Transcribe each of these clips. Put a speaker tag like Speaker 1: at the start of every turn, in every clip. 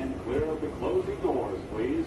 Speaker 1: And clear of the closing doors, please.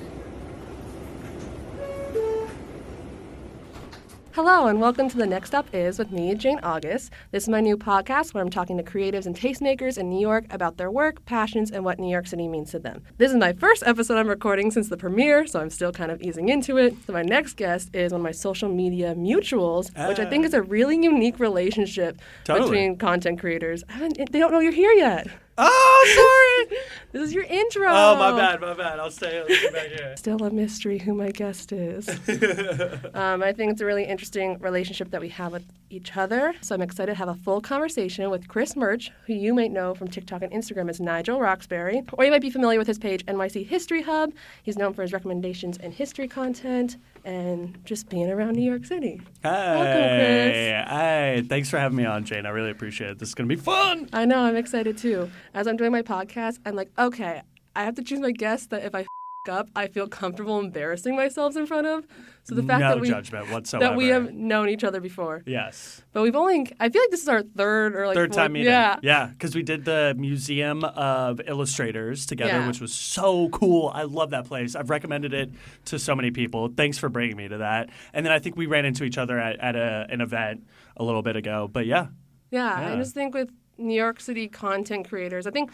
Speaker 2: Hello, and welcome to The Next Up Is with me, Jane August. This is my new podcast where I'm talking to creatives and tastemakers in New York about their work, passions, and what New York City means to them. This is my first episode I'm recording since the premiere, so I'm still kind of easing into it. So my next guest is one of my social media mutuals, which I think is a really unique relationship between content creators. They don't know you're here yet.
Speaker 3: Oh, sorry.
Speaker 2: This is your intro.
Speaker 3: Oh, my bad. I'll stay back here.
Speaker 2: Still a mystery who my guest is. I think it's a really interesting relationship that we have with each other. So I'm excited to have a full conversation with Chris Murch, who you might know from TikTok and Instagram as Nigel Roxbury, or you might be familiar with his page NYC History Hub. He's known for his recommendations and history content and just being around New York City.
Speaker 3: Hi.
Speaker 2: Welcome, Chris.
Speaker 3: Hi. Thanks for having me on, Jane. I really appreciate it. This is going to be fun.
Speaker 2: I know. I'm excited, too. As I'm doing my podcast, I'm like, okay, I have to choose my guests that if I up, I feel comfortable embarrassing myself in front of. So the fact
Speaker 3: no
Speaker 2: that we
Speaker 3: judgment whatsoever.
Speaker 2: that we have known each other before.
Speaker 3: Yes.
Speaker 2: But we've only, I feel like this is our third
Speaker 3: time meeting.
Speaker 2: Yeah.
Speaker 3: Yeah, because we did the Museum of Illustrators together,
Speaker 2: Yeah.
Speaker 3: which was so cool. I love that place. I've recommended it to so many people. Thanks for bringing me to that. And then I think we ran into each other at an event a little bit ago. But yeah.
Speaker 2: Yeah, I just think with New York City content creators, I think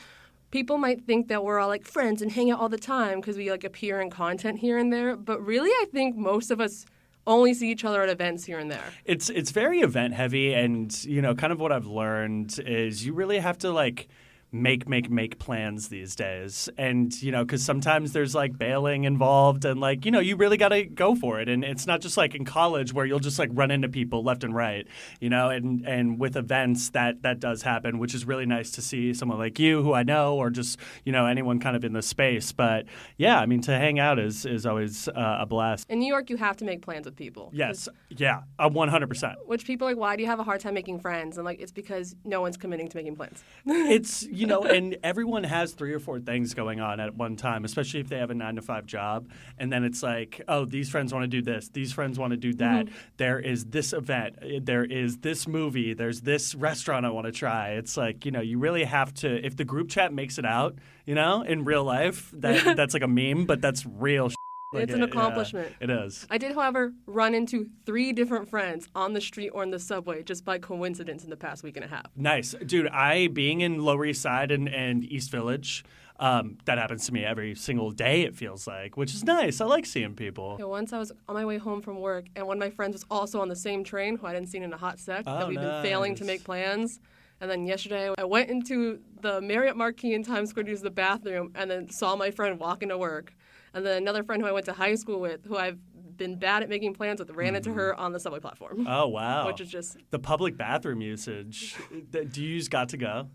Speaker 2: people might think that we're all like friends and hang out all the time because we like appear in content here and there. But really, I think most of us only see each other at events here and there.
Speaker 3: It's very event heavy, and kind of what I've learned is you really have to like make plans these days, and because sometimes there's like bailing involved, and like you really got to go for it, and it's not just like in college where you'll just like run into people left and right, and with events that does happen, which is really nice to see someone like you who I know, or just anyone kind of in the space. But yeah, I mean, to hang out is always a blast.
Speaker 2: In New York, you have to make plans with people.
Speaker 3: Yes, yeah, 100%.
Speaker 2: Which people are like, why do you have a hard time making friends? And like, it's because no one's committing to making plans.
Speaker 3: It's and everyone has 3 or 4 things going on at one time, especially if they have a 9-to-5 job. And then it's like, oh, these friends want to do this. These friends want to do that. Mm-hmm. There is this event. There is this movie. There's this restaurant I want to try. It's like, you really have to, if the group chat makes it out, in real life, that's like a meme, but that's real shit. Like
Speaker 2: it's an accomplishment.
Speaker 3: Yeah, it is.
Speaker 2: I did, however, run into 3 different friends on the street or in the subway just by coincidence in the past week and a half.
Speaker 3: Nice. Dude, being in Lower East Side and East Village, that happens to me every single day, it feels like, which is nice. I like seeing people.
Speaker 2: Yeah, once I was on my way home from work, and one of my friends was also on the same train, who I hadn't seen in a hot sec, that we've been failing to make plans. And then yesterday, I went into the Marriott Marquis in Times Square to use the bathroom, and then saw my friend walking to work. And then another friend who I went to high school with, who I've been bad at making plans with, ran into her on the subway platform.
Speaker 3: Oh, wow.
Speaker 2: Which is just...
Speaker 3: The public bathroom usage. Do you use Got to Go?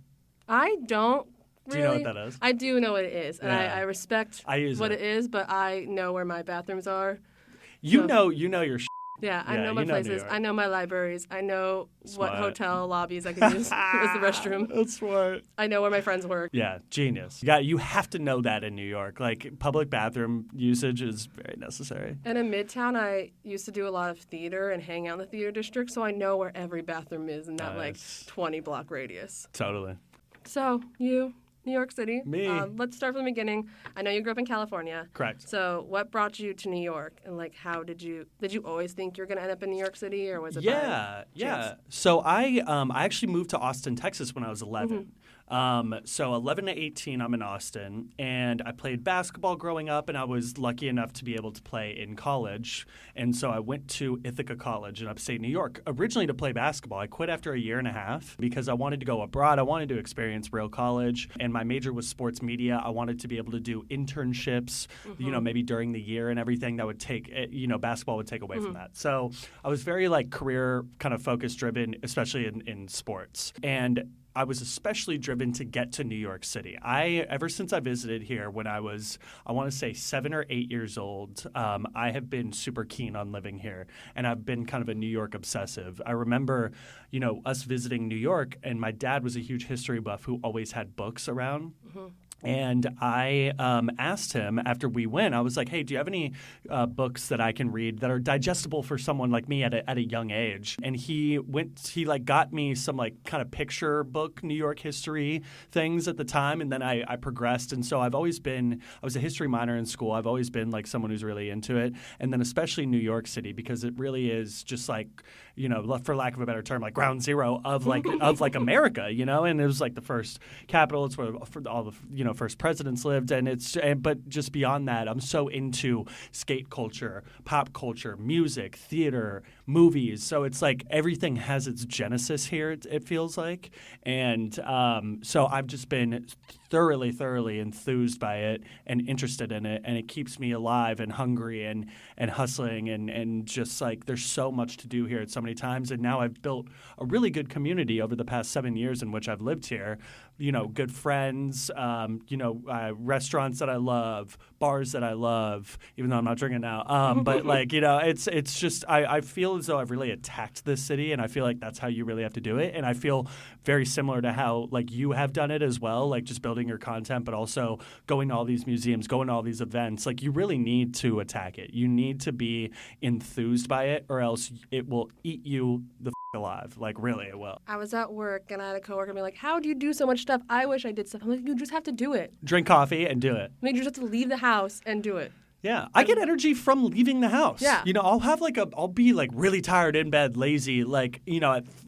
Speaker 2: I don't really.
Speaker 3: Do you know what that is?
Speaker 2: I do know what it is. And
Speaker 3: Yeah.
Speaker 2: I respect what it is, but I know where my bathrooms are.
Speaker 3: You know your shit.
Speaker 2: Yeah, I know my places. I know my libraries. I know what hotel lobbies I can use as the restroom.
Speaker 3: That's smart.
Speaker 2: I know where my friends work.
Speaker 3: Yeah, genius. You have to know that in New York. Like, public bathroom usage is very necessary.
Speaker 2: And in Midtown, I used to do a lot of theater and hang out in the theater district, so I know where every bathroom is in that, 20-block radius.
Speaker 3: Totally.
Speaker 2: So, you... New York City.
Speaker 3: Me.
Speaker 2: Let's start from the beginning. I know you grew up in California.
Speaker 3: Correct.
Speaker 2: So what brought you to New York? And like, how did you always think you were going to end up in New York City, or was it
Speaker 3: Yeah. So I actually moved to Austin, Texas when I was 11. Mm-hmm. So 11 to 18, I'm in Austin, and I played basketball growing up, and I was lucky enough to be able to play in college. And so I went to Ithaca College in upstate New York, originally to play basketball. I quit after a year and a half because I wanted to go abroad. I wanted to experience real college, and my major was sports media. I wanted to be able to do internships, maybe during the year and everything that would take, basketball would take away from that. So I was very career kind of focus driven, especially in sports. And I was especially driven to get to New York City. Ever since I visited here when I was, I want to say 7 or 8 years old, I have been super keen on living here, and I've been kind of a New York obsessive. I remember, us visiting New York, and my dad was a huge history buff who always had books around. Mm-hmm. And I asked him after we went, I was like, hey, do you have any books that I can read that are digestible for someone like me at a young age? And he got me some like kind of picture book, New York history things at the time. And then I progressed. And so I was a history minor in school. I've always been like someone who's really into it. And then especially New York City, because it really is just like, for lack of a better term, like ground zero of like America, and it was like the first capital. It's where all the, first presidents lived. But just beyond that, I'm so into skate culture, pop culture, music, theater, movies. So it's like everything has its genesis here, it feels like. And so I've just been thoroughly enthused by it and interested in it, and it keeps me alive and hungry and hustling and just like there's so much to do here at so many times. And now I've built a really good community over the past 7 years in which I've lived here. Good friends, restaurants that I love, bars that I love, even though I'm not drinking now. But like, it's just I feel as though I've really attacked this city, and I feel like that's how you really have to do it. And I feel very similar to how like you have done it as well, like just building your content, but also going to all these museums, going to all these events. Like you really need to attack it. You need to be enthused by it, or else it will eat you the alive. Like really, it will.
Speaker 2: I was at work and I had a coworker be like, how do you do so much stuff? I wish I did stuff. I'm like, you just have to do it.
Speaker 3: Drink coffee and do it.
Speaker 2: You just have to leave the house and do it.
Speaker 3: Yeah, I get energy from leaving the house.
Speaker 2: Yeah.
Speaker 3: I'll be like really tired in bed, lazy, like,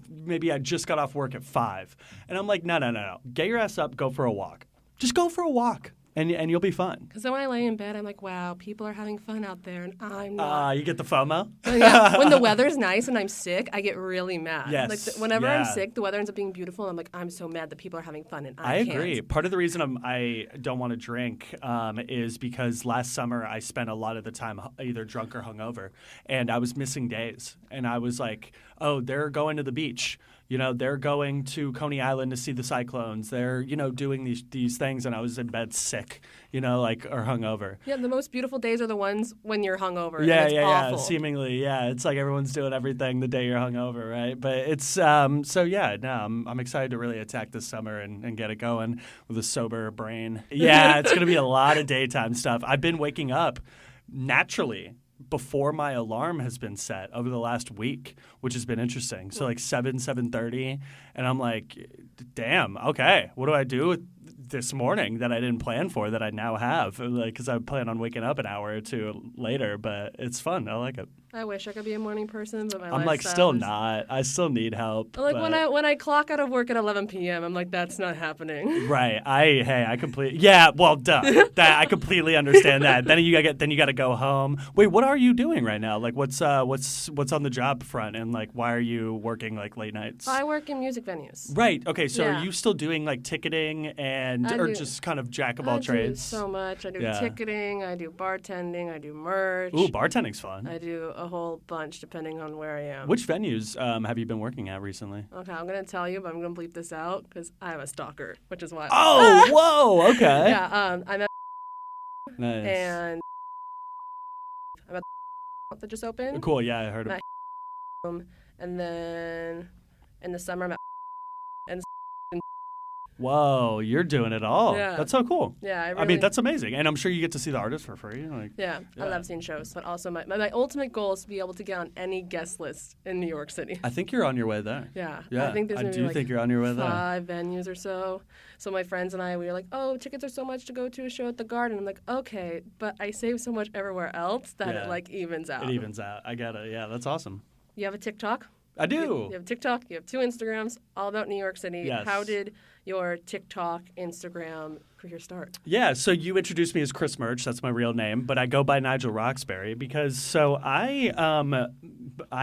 Speaker 3: maybe I just got off work at 5. And I'm like, no. Get your ass up, go for a walk. Just go for a walk. And you'll be fine.
Speaker 2: Because then when I lay in bed, I'm like, wow, people are having fun out there, and I'm not.
Speaker 3: You get the FOMO?
Speaker 2: Yeah. When the weather's nice and I'm sick, I get really mad.
Speaker 3: Yes.
Speaker 2: Like whenever I'm sick, the weather ends up being beautiful, and I'm like, I'm so mad that people are having fun, and I can't.
Speaker 3: Agree. Part of the reason I don't want to drink is because last summer I spent a lot of the time either drunk or hungover, and I was missing days. And I was like, oh, they're going to the beach. They're going to Coney Island to see the cyclones. They're, doing these things, and I was in bed sick, or hungover.
Speaker 2: Yeah, the most beautiful days are the ones when you're hungover.
Speaker 3: Yeah,
Speaker 2: and it's awful.
Speaker 3: Seemingly, yeah. It's like everyone's doing everything the day you're hungover, right? But it's I'm excited to really attack this summer and get it going with a sober brain. Yeah, it's gonna be a lot of daytime stuff. I've been waking up naturally before my alarm has been set over the last week, which has been interesting. So like 7:30, and I'm like, damn, okay, what do I do with this morning that I didn't plan for that I now have? Like, because I plan on waking up an hour or two later, but it's fun. I like it.
Speaker 2: I wish I could be a morning person, but
Speaker 3: I'm like still not. I still need help.
Speaker 2: Like when I clock out of work at 11 p.m., I'm like, that's not happening.
Speaker 3: Right. I completely. Yeah. Well, duh. I completely understand that. Then you got to go home. Wait, what are you doing right now? Like, what's on the job front, and like, why are you working like late nights?
Speaker 2: I work in music venues.
Speaker 3: Right. Okay. So are you still doing like ticketing or just kind of jack of all trades?
Speaker 2: I do so much. I do ticketing. I do bartending. I do merch.
Speaker 3: Ooh, bartending's fun.
Speaker 2: I do a whole bunch depending on where I am.
Speaker 3: Which venues have you been working at recently?
Speaker 2: Okay, I'm going to tell you, but I'm going to bleep this out because I'm a stalker, which is why.
Speaker 3: Oh, whoa, okay.
Speaker 2: Yeah, I'm at
Speaker 3: nice.
Speaker 2: And I'm at that just opened.
Speaker 3: Cool, yeah, I heard of it.
Speaker 2: And then in the summer I'm at and
Speaker 3: whoa, you're doing it all.
Speaker 2: Yeah.
Speaker 3: That's so cool.
Speaker 2: Yeah,
Speaker 3: I mean, that's amazing. And I'm sure you get to see the artists for free.
Speaker 2: Yeah, I love seeing shows. But also my ultimate goal is to be able to get on any guest list in New York City.
Speaker 3: I think you're on your way there.
Speaker 2: Yeah.
Speaker 3: I
Speaker 2: think there's
Speaker 3: do think you're on your way there.
Speaker 2: 5 venues or so. So my friends and I, we were like, oh, tickets are so much to go to a show at the Garden. I'm like, okay, but I save so much everywhere else that it like evens out.
Speaker 3: It evens out. I get it. Yeah, that's awesome.
Speaker 2: You have a TikTok?
Speaker 3: I do.
Speaker 2: You have TikTok. You have 2 Instagrams, all about New York City.
Speaker 3: Yes.
Speaker 2: How did your TikTok, Instagram career start?
Speaker 3: Yeah, so you introduced me as Chris Merch. That's my real name, but I go by Nigel Roxbury because I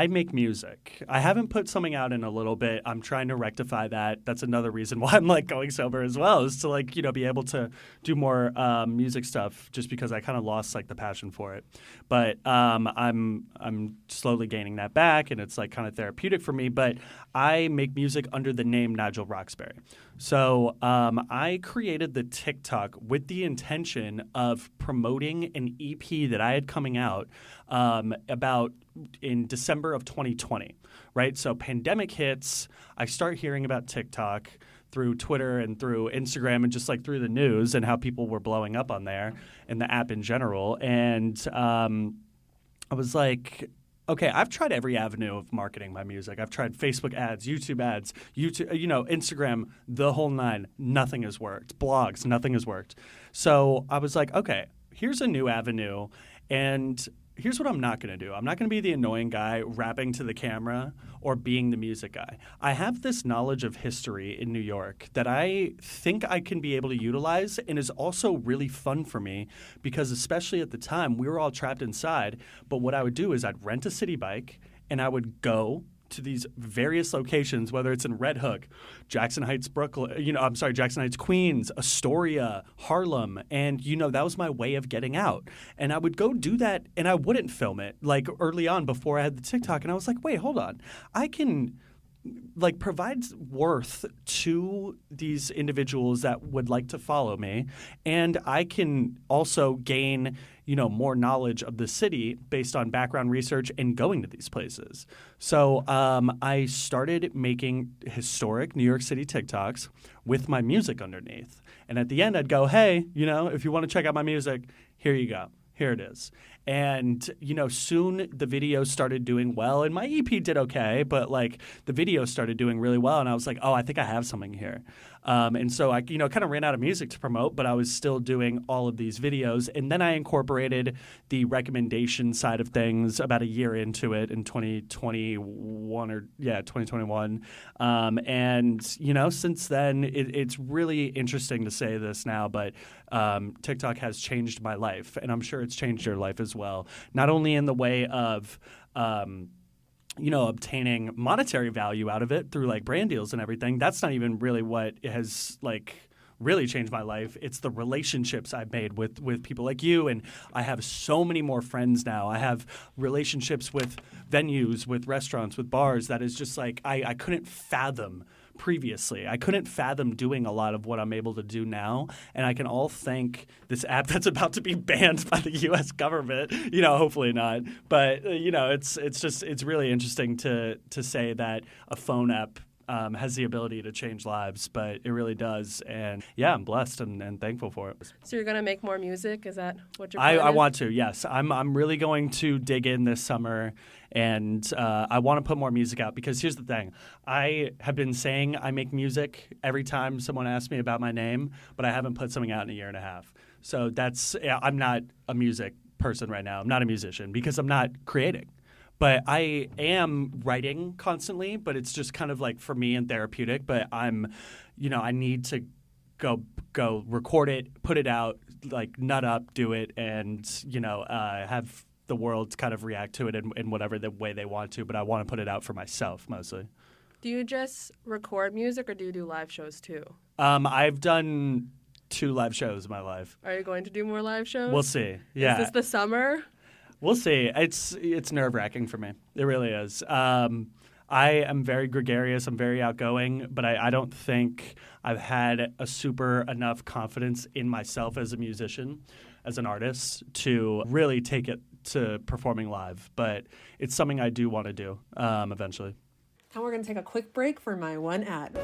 Speaker 3: make music. I haven't put something out in a little bit. I'm trying to rectify that. That's another reason why I'm like going sober as well, is to like, be able to do more music stuff just because I kind of lost like the passion for it. But I'm slowly gaining that back, and it's like kind of therapeutic for me. But I make music under the name Nigel Roxbury. So I created the TikTok with the intention of promoting an EP that I had coming out about in December of 2020, right? So pandemic hits, I start hearing about TikTok through Twitter and through Instagram and just like through the news and how people were blowing up on there and the app in general. And I was like, okay, I've tried every avenue of marketing my music. I've tried Facebook ads, Instagram, the whole nine. Nothing has worked. Blogs, nothing has worked. So I was like, okay, here's a new avenue, and here's what I'm not going to do. I'm not going to be the annoying guy rapping to the camera or being the music guy. I have this knowledge of history in New York that I think I can be able to utilize and is also really fun for me because especially at the time, we were all trapped inside. But what I would do is I'd rent a city bike and I would go to these various locations, whether it's in Red Hook, Jackson Heights, Jackson Heights, Queens, Astoria, Harlem. And, that was my way of getting out. And I would go do that and I wouldn't film it like early on before I had the TikTok. And I was like, wait, hold on. I can provide worth to these individuals that would like to follow me. And I can also gain more knowledge of the city based on background research and going to these places. So I started making historic New York City TikToks with my music underneath. And at the end, I'd go, hey, if you want to check out my music, here you go. Here it is. And, soon the video started doing well. And my EP did okay, but, the video started doing really well. And I was like, oh, I think I have something here. And so I, kind of ran out of music to promote, but I was still doing all of these videos. And then I incorporated the recommendation side of things about a year into it in 2021. And, since then, it's really interesting to say this now, but TikTok has changed my life. And I'm sure it's changed your life as well, not only in the way of obtaining monetary value out of it through brand deals and everything. That's not even really what has really changed my life. It's the relationships I've made with people like you, and I have so many more friends now. I have relationships with venues, with restaurants, with bars that is just I couldn't fathom previously. I couldn't fathom doing a lot of what I'm able to do now, and I can all thank this app that's about to be banned by the U.S. government. Hopefully not, but it's really interesting to say that a phone app has the ability to change lives, but it really does. And yeah, I'm blessed and thankful for it.
Speaker 2: So you're going to make more music? Is that what you're
Speaker 3: I want to, yes. I'm really going to dig in this summer, and I want to put more music out because here's the thing. I have been saying I make music every time someone asks me about my name, but I haven't put something out in a year and a half. So I'm not a music person right now. I'm not a musician because I'm not creating. But I am writing constantly, but it's just kind of for me and therapeutic. But I need to go record it, put it out, nut up, do it, and, have the world kind of react to it in whatever the way they want to. But I want to put it out for myself mostly.
Speaker 2: Do you just record music or do you do live shows too?
Speaker 3: I've done 2 live shows in my life.
Speaker 2: Are you going to do more live shows?
Speaker 3: We'll see. Yeah.
Speaker 2: Is this the summer?
Speaker 3: We'll see. It's nerve-wracking for me. It really is. I am very gregarious. I'm very outgoing, but I don't think I've had a super enough confidence in myself as a musician, as an artist, to really take it to performing live. But it's something I do want to do eventually.
Speaker 2: And we're going to take a quick break for my one ad.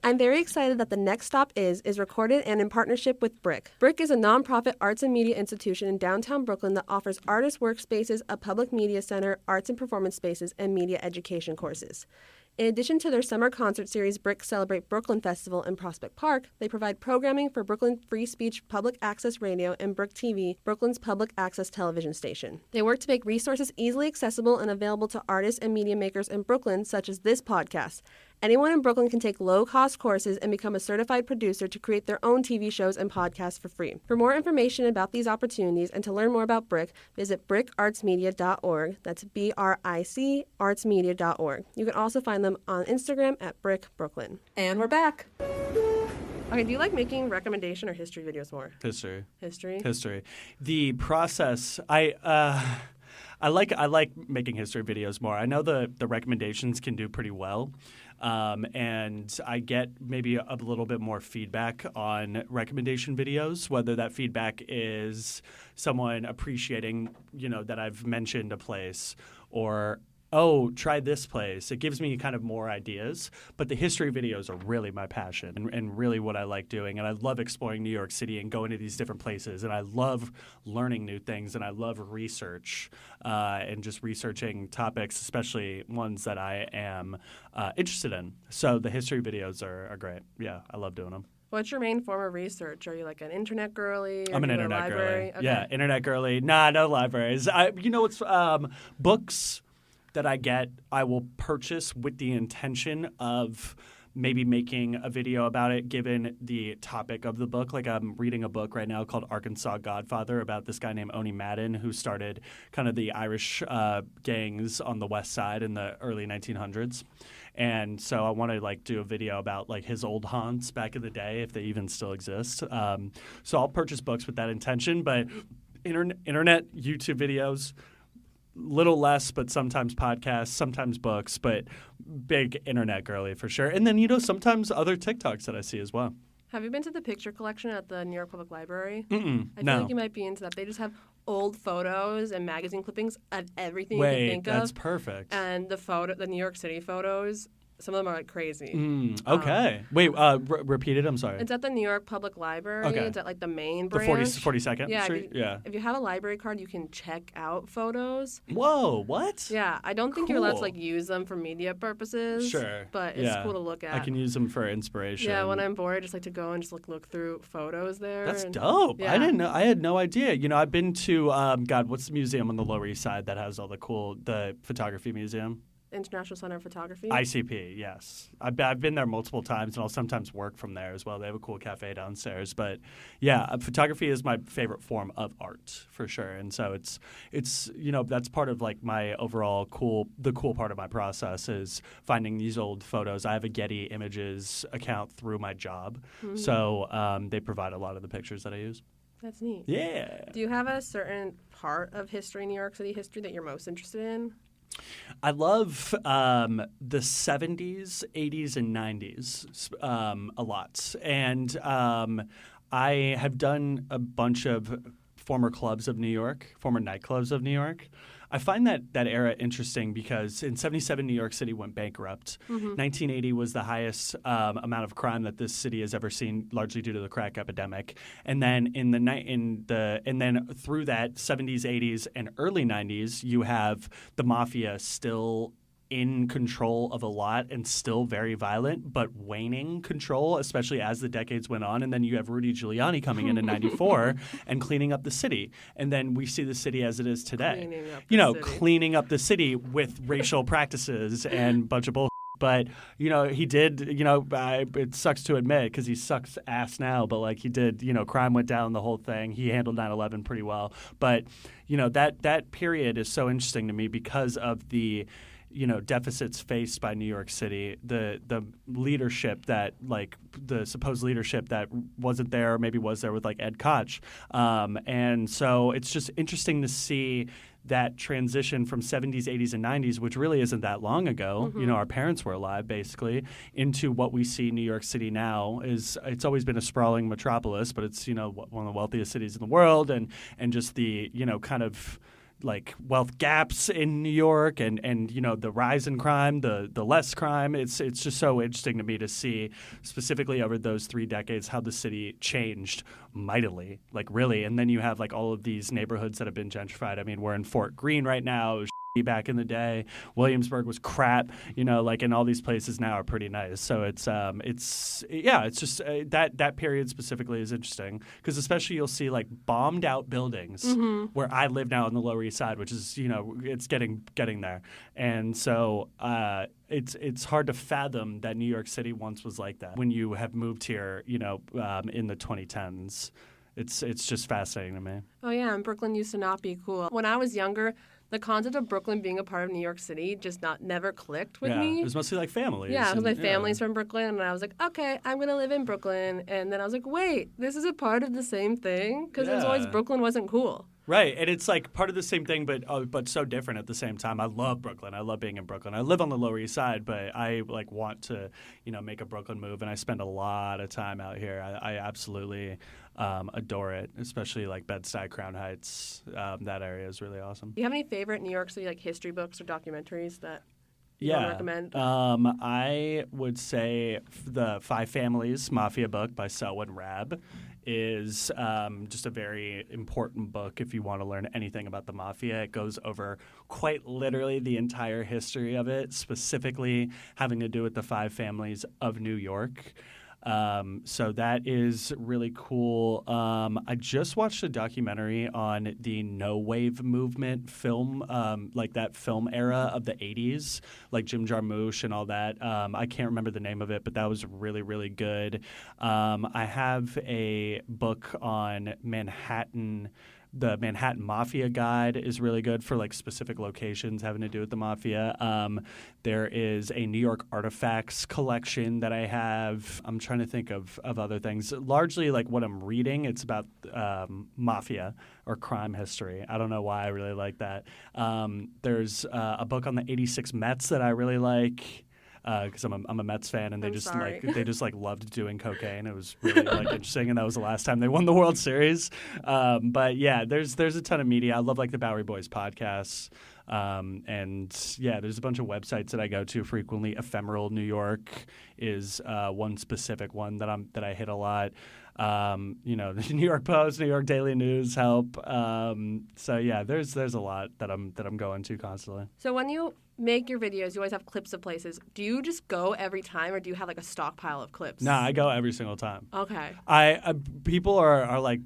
Speaker 2: I'm very excited that The Next Stop is recorded and in partnership with Brick. Brick is a nonprofit arts and media institution in downtown Brooklyn that offers artist workspaces, a public media center, arts and performance spaces, and media education courses. In addition to their summer concert series, Brick Celebrate Brooklyn Festival in Prospect Park, they provide programming for Brooklyn Free Speech Public Access Radio and Brick TV, Brooklyn's public access television station. They work to make resources easily accessible and available to artists and media makers in Brooklyn, such as this podcast. Anyone in Brooklyn can take low-cost courses and become a certified producer to create their own TV shows and podcasts for free. For more information about these opportunities and to learn more about Brick, visit brickartsmedia.org. That's BRIC artsmedia.org. You can also find them on Instagram at Brick Brooklyn. And we're back. Okay, do you like making recommendation or history videos more?
Speaker 3: History.
Speaker 2: History?
Speaker 3: The process, I like making history videos more. I know the recommendations can do pretty well. And I get maybe a little bit more feedback on recommendation videos, whether that feedback is someone appreciating, that I've mentioned a place, or oh, try this place. It gives me kind of more ideas. But the history videos are really my passion and really what I like doing. And I love exploring New York City and going to these different places. And I love learning new things. And I love research and just researching topics, especially ones that I am interested in. So the history videos are great. Yeah, I love doing them.
Speaker 2: What's your main form of research? Are you like an internet girly?
Speaker 3: I'm an
Speaker 2: do you go to
Speaker 3: internet
Speaker 2: library?
Speaker 3: girly.
Speaker 2: Okay.
Speaker 3: Yeah, internet girly. Nah, no libraries. It's books that I get, I will purchase with the intention of maybe making a video about it given the topic of the book. Like I'm reading a book right now called Arkansas Godfather about this guy named Oni Madden who started kind of the Irish gangs on the West Side in the early 1900s. And so I want to like do a video about like his old haunts back in the day if they even still exist. So I'll purchase books with that intention, but internet, YouTube videos, little less, but sometimes podcasts, sometimes books, but big internet girly for sure. And then, sometimes other TikToks that I see as well.
Speaker 2: Have you been to the picture collection at the New York Public Library?
Speaker 3: Mm-mm,
Speaker 2: I feel
Speaker 3: no.
Speaker 2: like you might be into that. They just have old photos and magazine clippings of everything you
Speaker 3: Wait,
Speaker 2: can think of.
Speaker 3: that's perfect.
Speaker 2: And the New York City photos, some of them are like crazy.
Speaker 3: Okay. Wait, repeat it. I'm sorry.
Speaker 2: It's at the New York Public Library.
Speaker 3: Okay.
Speaker 2: It's at like the main
Speaker 3: The
Speaker 2: branch.
Speaker 3: 42nd
Speaker 2: Yeah,
Speaker 3: Street?
Speaker 2: If you have a library card, you can check out photos.
Speaker 3: Whoa, what?
Speaker 2: Yeah, I don't think you're allowed to
Speaker 3: Cool.
Speaker 2: like use them for media purposes.
Speaker 3: Sure.
Speaker 2: But it's cool to look at.
Speaker 3: I can use them for inspiration.
Speaker 2: Yeah, when I'm bored, I just like to go and just look through photos there.
Speaker 3: That's
Speaker 2: and,
Speaker 3: dope.
Speaker 2: Yeah.
Speaker 3: I didn't know. I had no idea. I've been to what's the museum on the Lower East Side that has all the photography museum?
Speaker 2: International Center of Photography.
Speaker 3: ICP, yes. I've been there multiple times, and I'll sometimes work from there as well. They have a cool cafe downstairs. But yeah, photography is my favorite form of art for sure. And so it's that's part of like my overall cool part of my process is finding these old photos. I have a Getty Images account through my job, so they provide a lot of the pictures that I use.
Speaker 2: That's neat.
Speaker 3: Yeah.
Speaker 2: Do you have a certain part of history, New York City history, that you're most interested in?
Speaker 3: I love the 70s, 80s, and 90s a lot. And I have done a bunch of former clubs of New York, former nightclubs of New York. I find that era interesting because in 77, New York City went bankrupt. 1980 was the highest amount of crime that this city has ever seen, largely due to the crack epidemic. And then and then through that 70s, 80s, and early 90s, you have the mafia still in control of a lot and still very violent, but waning control, especially as the decades went on. And then you have Rudy Giuliani coming in 94 and cleaning up the city. And then we see the city as it is today. Cleaning up the city with racial practices and a bunch of bull. But, he did, it sucks to admit because he sucks ass now, but like he did, crime went down, the whole thing. He handled 9/11 pretty well. But, that period is so interesting to me because of the deficits faced by New York City, the leadership that the supposed leadership that wasn't there, or maybe was there with like Ed Koch. And so it's just interesting to see that transition from 70s, 80s, and 90s, which really isn't that long ago, our parents were alive basically, into what we see New York City now. It's always been a sprawling metropolis, but it's, one of the wealthiest cities in the world and just the, kind of like wealth gaps in New York and the rise in crime, the less crime. It's just so interesting to me to see specifically over those 3 decades how the city changed mightily, like really. And then you have like all of these neighborhoods that have been gentrified. I mean, we're in Fort Greene right now. It was back in the day. Williamsburg was crap, and all these places now are pretty nice. So it's just that period specifically is interesting because especially you'll see like bombed out buildings where I live now on the Lower East Side, which is, it's getting there. And so it's hard to fathom that New York City once was like that when you have moved here, in the 2010s. It's just fascinating to me.
Speaker 2: Oh, yeah, and Brooklyn used to not be cool. When I was younger, the concept of Brooklyn being a part of New York City just never clicked with me.
Speaker 3: It was mostly like families.
Speaker 2: Yeah, because my family's from Brooklyn, and I was like, okay, I'm going to live in Brooklyn. And then I was like, wait, this is a part of the same thing? Because it was always Brooklyn wasn't cool.
Speaker 3: Right, and it's like part of the same thing, but so different at the same time. I love Brooklyn. I love being in Brooklyn. I live on the Lower East Side, but I like want to, make a Brooklyn move, and I spend a lot of time out here. I absolutely adore it, especially like Bed-Stuy, Crown Heights. That area is really awesome.
Speaker 2: Do you have any favorite New York City like history books or documentaries that you
Speaker 3: Yeah,
Speaker 2: would recommend?
Speaker 3: I would say the Five Families Mafia book by Selwyn Rabb is just a very important book if you want to learn anything about the mafia. It goes over quite literally the entire history of it, specifically having to do with the five families of New York. So that is really cool. I just watched a documentary on the no wave movement film, like that film era of the 80s, like Jim Jarmusch and all that. I can't remember the name of it, but that was really, really good. I have a book on Manhattan. The Manhattan Mafia Guide is really good for like specific locations having to do with the mafia. There is a New York artifacts collection that I have. I'm trying to think of other things. Largely like what I'm reading, it's about mafia or crime history. I don't know why I really like that. There's a book on the 86 Mets that I really like. Because I'm a Mets fan, and they just loved doing cocaine. It was really like interesting, and that was the last time they won the World Series. But yeah, there's a ton of media. I love like the Bowery Boys podcasts, and yeah, there's a bunch of websites that I go to frequently. Ephemeral New York is one specific one that I hit a lot. The New York Post, New York Daily News help. So yeah, there's a lot that I'm going to constantly.
Speaker 2: So when you make your videos, you always have clips of places. Do you just go every time, or do you have like a stockpile of clips?
Speaker 3: Nah, I go every single time.
Speaker 2: Okay.
Speaker 3: People are like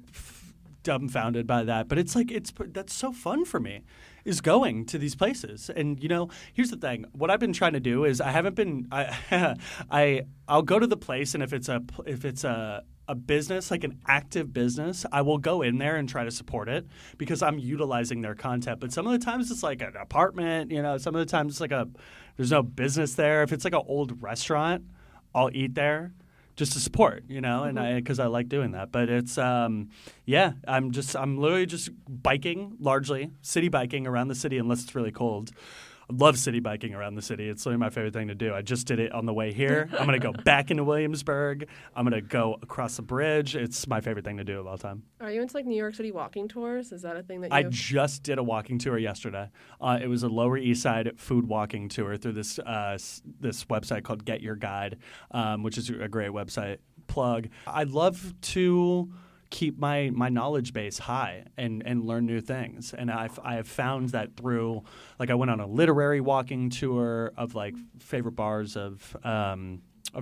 Speaker 3: dumbfounded by that, but it's like that's so fun for me, is going to these places. And here's the thing: what I've been trying to do is I'll go to the place, and if it's a business, like an active business, I will go in there and try to support it because I'm utilizing their content. But some of the times it's like an apartment, some of the times it's like there's no business there. If it's like an old restaurant, I'll eat there just to support, and because I like doing that. But it's, I'm literally just biking, largely city biking around the city unless it's really cold. I love city biking around the city. It's literally my favorite thing to do. I just did it on the way here. I'm going to go back into Williamsburg. I'm going to go across the bridge. It's my favorite thing to do of all time.
Speaker 2: Are you into like New York City walking tours? Is that a thing that you...
Speaker 3: I just did a walking tour yesterday. It was a Lower East Side food walking tour through this website called Get Your Guide, which is a great website. Plug. I love to keep my knowledge base high and learn new things. And I have found that through, like, I went on a literary walking tour of like favorite bars of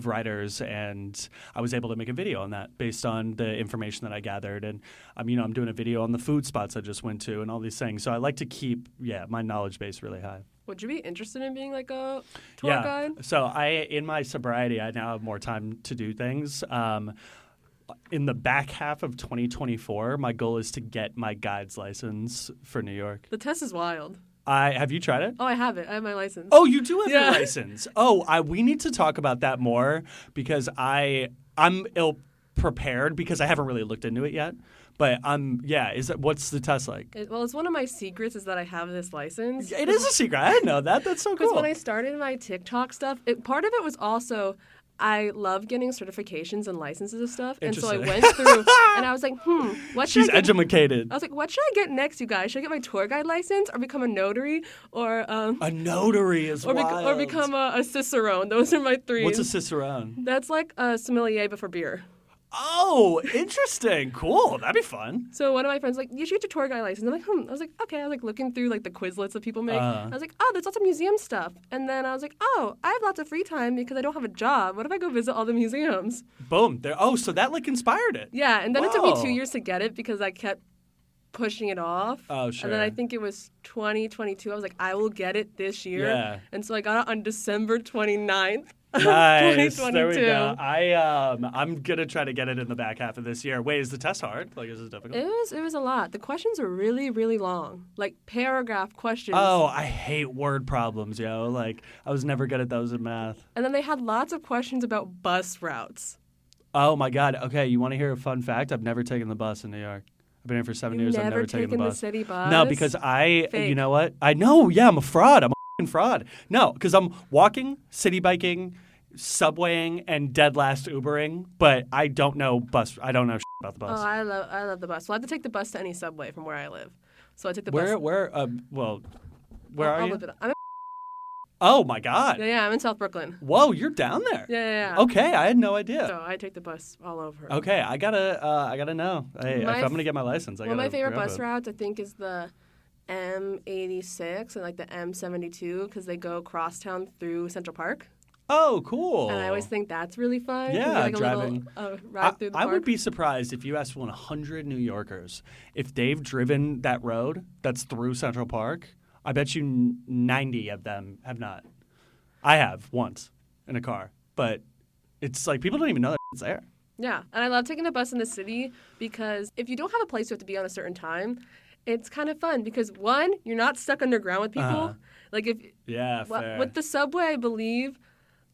Speaker 3: writers, and I was able to make a video on that based on the information that I gathered. And I'm doing a video on the food spots I just went to and all these things. So I like to keep my knowledge base really high.
Speaker 2: Would you be interested in being like a tour guide?
Speaker 3: So in my sobriety, I now have more time to do things. In the back half of 2024, my goal is to get my guide's license for New York.
Speaker 2: The test is wild.
Speaker 3: Have you tried it?
Speaker 2: Oh, I have it. I have my license.
Speaker 3: Oh, you do have your license. Oh, we need to talk about that more because I'm ill prepared because I haven't really looked into it yet. But what's the test like?
Speaker 2: It's one of my secrets is that I have this license.
Speaker 3: It is a secret. I didn't know that. That's so cool.
Speaker 2: Because when I started my TikTok stuff, part of it was also I love getting certifications and licenses and stuff. And so I went through and I was like, what should I get?
Speaker 3: She's edumacated.
Speaker 2: I was like, what should I get next, you guys? Should I get my tour guide license or become a notary? Or
Speaker 3: a notary is wild.
Speaker 2: Or become a cicerone. Those are my three.
Speaker 3: What's a cicerone?
Speaker 2: That's like a sommelier but for beer.
Speaker 3: Oh, interesting. Cool. That'd be fun.
Speaker 2: So one of my friends was like, you should get your tour guide license. I'm like, I was like, okay. I was like looking through like the Quizlets that people make. I was like, oh, there's lots of museum stuff. And then I was like, oh, I have lots of free time because I don't have a job. What if I go visit all the museums?
Speaker 3: Boom. So that like inspired it.
Speaker 2: Yeah. And then it took me 2 years to get it because I kept pushing it off.
Speaker 3: Oh, sure.
Speaker 2: And then I think it was 2022. I was like, I will get it this year.
Speaker 3: Yeah.
Speaker 2: And so I got it on December 29th.
Speaker 3: Nice. There we go. I'm gonna try to get it in the back half of this year. Wait, is the test hard? Like, is it difficult?
Speaker 2: It was a lot. The questions are really, really long, like paragraph questions.
Speaker 3: Oh, I hate word problems, yo. Like, I was never good at those in math.
Speaker 2: And then they had lots of questions about bus routes.
Speaker 3: Oh my God. Okay, you want to hear a fun fact? I've never taken the bus in New York. I've been here for 7
Speaker 2: You've
Speaker 3: years. I've
Speaker 2: never
Speaker 3: never taken the
Speaker 2: taken the
Speaker 3: bus.
Speaker 2: city bus?
Speaker 3: No, because you
Speaker 2: Fake.
Speaker 3: know what? I know, yeah, I'm a fraud. I'm a fucking fraud. No, because I'm walking, city biking, subwaying, and dead last Ubering, but I don't know I don't know about the bus.
Speaker 2: Oh, I love the bus. Well, I have to take the bus to any subway from where I live. So I take the
Speaker 3: Where,
Speaker 2: bus.
Speaker 3: where are
Speaker 2: I'll
Speaker 3: you?
Speaker 2: live it. I'm
Speaker 3: Oh my God.
Speaker 2: I'm in South Brooklyn.
Speaker 3: Whoa, you're down there.
Speaker 2: Yeah.
Speaker 3: Okay, I had no idea.
Speaker 2: So I take the bus all over.
Speaker 3: Okay, I gotta know. Hey, if I'm gonna get my license, I
Speaker 2: One of
Speaker 3: gotta
Speaker 2: my favorite
Speaker 3: grab
Speaker 2: bus
Speaker 3: it.
Speaker 2: routes, I think, is the M86 and like the M72 because they go crosstown through Central Park.
Speaker 3: Oh, cool.
Speaker 2: And I always think that's really fun.
Speaker 3: Yeah,
Speaker 2: You get, like,
Speaker 3: driving.
Speaker 2: a little ride through the
Speaker 3: I
Speaker 2: park.
Speaker 3: would be surprised if you asked 100 New Yorkers if they've driven that road that's through Central Park. I bet you 90 of them have not. I have once in a car, but it's like people don't even know that it's there.
Speaker 2: Yeah, and I love taking the bus in the city because if you don't have a place you have to be on a certain time, it's kind of fun because one, you're not stuck underground with people. Like if
Speaker 3: fair.
Speaker 2: with the subway, I believe.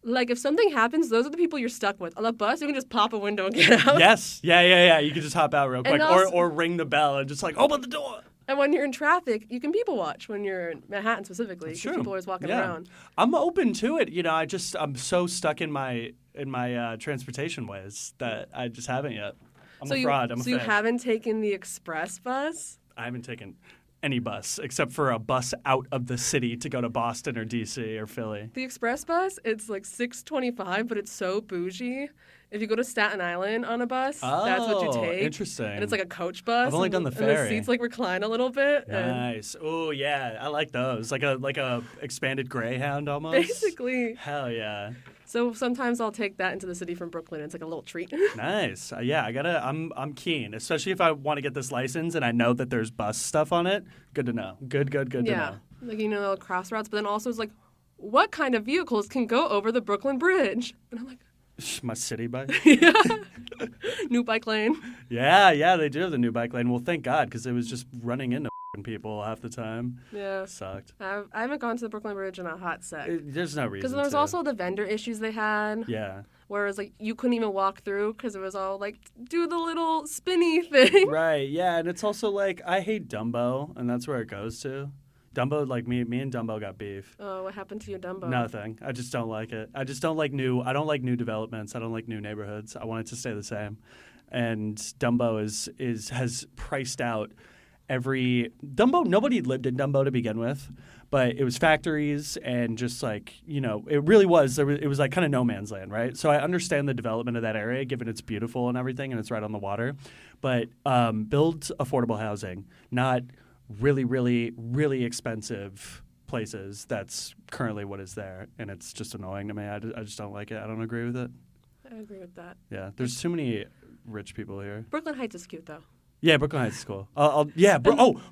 Speaker 2: Like, if something happens, those are the people you're stuck with. On the bus, you can just pop a window and get out.
Speaker 3: Yes. Yeah. You can just hop out real quick.
Speaker 2: also-
Speaker 3: or ring the bell and just like, open the door.
Speaker 2: And when you're in traffic, you can people watch when you're in Manhattan specifically.
Speaker 3: That's
Speaker 2: 'Cause
Speaker 3: true.
Speaker 2: people are always walking
Speaker 3: Yeah.
Speaker 2: around.
Speaker 3: I'm open to it. You know, I'm so stuck in my transportation ways that I just haven't yet. I'm a fraud. I'm a
Speaker 2: So you
Speaker 3: fake.
Speaker 2: haven't taken the express bus?
Speaker 3: I haven't taken any bus except for a bus out of the city to go to Boston or DC or Philly.
Speaker 2: The express bus, it's like $6.25, but it's so bougie. If you go to Staten Island on a bus, that's what you
Speaker 3: Oh,
Speaker 2: take.
Speaker 3: interesting.
Speaker 2: And it's like a coach bus.
Speaker 3: I've only
Speaker 2: and
Speaker 3: done the
Speaker 2: And
Speaker 3: ferry.
Speaker 2: the seats like recline a little bit. and
Speaker 3: Nice. Oh yeah, I like those. Like a expanded Greyhound almost.
Speaker 2: Basically.
Speaker 3: Hell yeah.
Speaker 2: So sometimes I'll take that into the city from Brooklyn. It's like a little treat.
Speaker 3: Nice. Yeah, I'm keen, especially if I want to get this license and I know that there's bus stuff on it. Good to know. Good to
Speaker 2: Yeah.
Speaker 3: know.
Speaker 2: Like, the crossroads. But then also it's like, what kind of vehicles can go over the Brooklyn Bridge? And I'm like,
Speaker 3: My city bike.
Speaker 2: yeah. New bike lane.
Speaker 3: Yeah, they do have the new bike lane. Well, thank God, because it was just running into people half the time.
Speaker 2: Yeah.
Speaker 3: Sucked.
Speaker 2: I haven't gone to the Brooklyn Bridge in a hot sec.
Speaker 3: There's no reason.
Speaker 2: Because there was
Speaker 3: to.
Speaker 2: also the vendor issues they had.
Speaker 3: Yeah.
Speaker 2: Whereas, like, you couldn't even walk through because it was all, like, do the little spinny thing.
Speaker 3: Right. Yeah, and it's also like I hate Dumbo, and that's where it goes to. Dumbo, like me and Dumbo got beef.
Speaker 2: Oh, what happened to your Dumbo?
Speaker 3: Nothing. I just don't like it. I just don't like I don't like new developments. I don't like new neighborhoods. I want it to stay the same. And Dumbo has priced out every Dumbo. Nobody lived in Dumbo to begin with, but it was factories and just like, it really was. It was like kind of no man's land, right? So I understand the development of that area, given it's beautiful and everything, and it's right on the water. But build affordable housing, not really, really, really expensive places. That's currently what is there, and it's just annoying to me. I just don't like it. I don't agree with it.
Speaker 2: I agree with that.
Speaker 3: Yeah, there's too many rich people here.
Speaker 2: Brooklyn Heights is cute, though.
Speaker 3: Yeah, Brooklyn Heights is cool.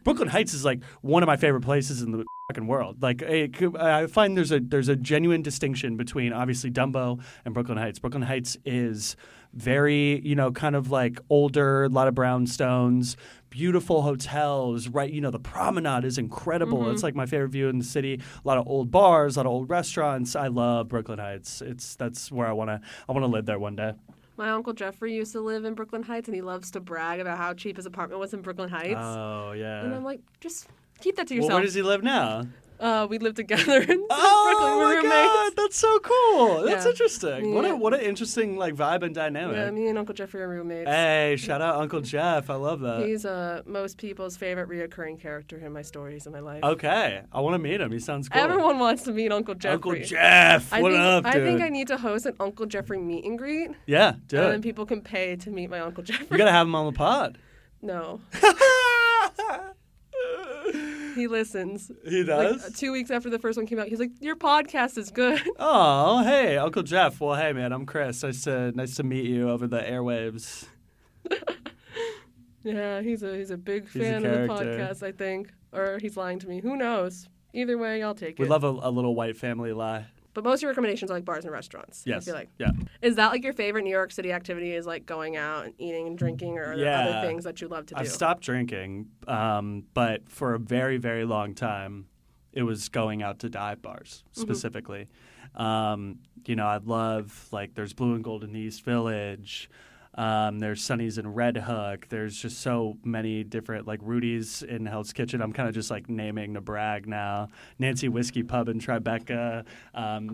Speaker 3: Brooklyn Heights is like one of my favorite places in the fucking world. Like, I find there's a genuine distinction between obviously Dumbo and Brooklyn Heights. Brooklyn Heights is very, kind of like older, a lot of brownstones, beautiful hotels, right? The promenade is incredible.
Speaker 2: Mm-hmm.
Speaker 3: It's like my favorite view in the city. A lot of old bars, a lot of old restaurants. I love Brooklyn Heights. That's where I want to live there one day.
Speaker 2: My Uncle Jeffrey used to live in Brooklyn Heights, and he loves to brag about how cheap his apartment was in Brooklyn Heights.
Speaker 3: Oh, yeah.
Speaker 2: And I'm like, just keep that to
Speaker 3: Well,
Speaker 2: yourself.
Speaker 3: where does he live now?
Speaker 2: We live together in Brooklyn.
Speaker 3: Oh
Speaker 2: We're
Speaker 3: my
Speaker 2: roommates.
Speaker 3: God, that's so cool. That's
Speaker 2: Yeah.
Speaker 3: interesting.
Speaker 2: Yeah.
Speaker 3: What an interesting vibe and dynamic.
Speaker 2: Yeah, me and Uncle Jeffrey are roommates.
Speaker 3: Hey, shout out Uncle Jeff. I love that.
Speaker 2: He's most people's favorite reoccurring character in my stories in my life.
Speaker 3: Okay, I want to meet him. He sounds cool.
Speaker 2: Everyone wants to meet Uncle Jeffrey.
Speaker 3: Uncle Jeff, what up, dude?
Speaker 2: I think I need to host an Uncle Jeffrey meet and greet.
Speaker 3: Yeah, do
Speaker 2: And then
Speaker 3: it.
Speaker 2: people can pay to meet my Uncle Jeffrey.
Speaker 3: You gotta have him on the pod.
Speaker 2: No. He listens.
Speaker 3: He does.
Speaker 2: Like, 2 weeks after the first one came out, he's like, "Your podcast is good."
Speaker 3: Oh, hey, Uncle Jeff. Well, hey, man, I'm Chris. Nice to meet you over the airwaves.
Speaker 2: Yeah, he's a big
Speaker 3: He's a
Speaker 2: fan of the
Speaker 3: character.
Speaker 2: podcast, I think. Or he's lying to me. Who knows? Either way, I'll take
Speaker 3: We
Speaker 2: it.
Speaker 3: love a little white family lie.
Speaker 2: But most of your recommendations are like bars and restaurants.
Speaker 3: Yes.
Speaker 2: I feel like.
Speaker 3: Yeah.
Speaker 2: Is that like your favorite New York City activity? Is like going out and eating and drinking, or are there
Speaker 3: Yeah.
Speaker 2: other things that you love to do?
Speaker 3: I've stopped drinking, but for a very, very long time, it was going out to dive bars specifically. I love, like, there's Blue and Gold in the East Village. There's Sonny's in Red Hook. There's just so many different, like Rudy's in Hell's Kitchen. I'm kind of just like naming to brag now. Nancy Whiskey Pub in Tribeca.